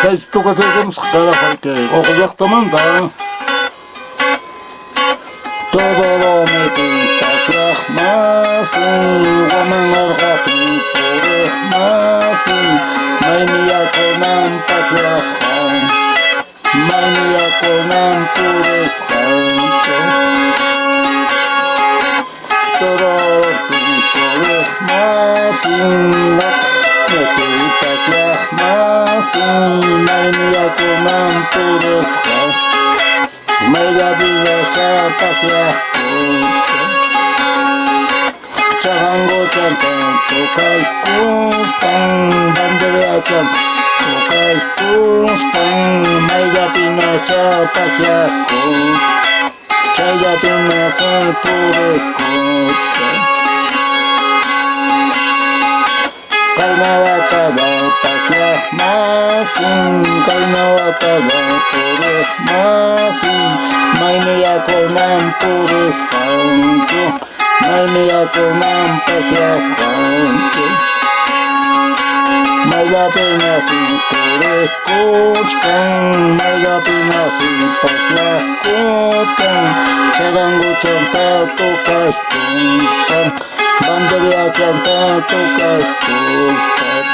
Facebook atayım sıkara halke. Okuyacak tamam da. Todo lo metitas yakmasın, Omen orgatın korkmasın. Maymiya konan pas yazkan, Maymiya konan pureskan. Todo korkmasın, Metitas yakmasın, Maymiya konan pureskan. Media vida chapas ya Charango chantan Tokay kuspan Bandera chan Tokay kuspan Media pina chapas ya Chaya pina san pure kota Karnavatada pasyahmasin Karnavatada purehmasin Maymiya konan pureskanto Maymiya konan pasyahkanto Mayda penasin purehkuchkan Mayda penasin pasyahkuchkan Charango chanta tokashkunkan Bandera chanta tokashkunkan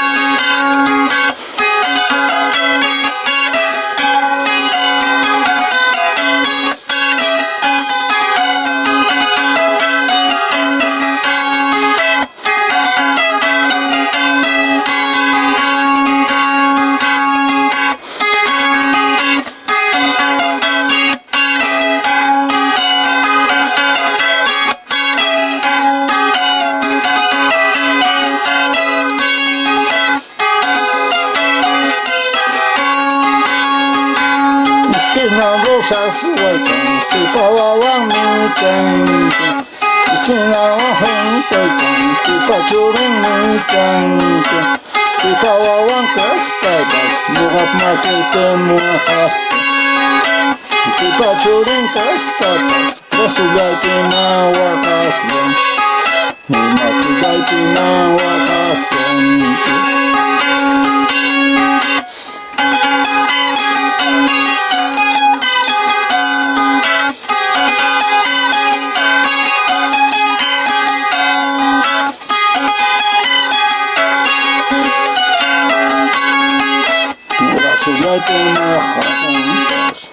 Rosas huecan, que pavaban mi canto. Esquina gente con, que pachurin mi canto. Que pavaban cascadas, mugap makete muajas. Que pachurin cascadas, rasulati na wakaslan. Makigati na wakaslan. Rasulati na wakaslan.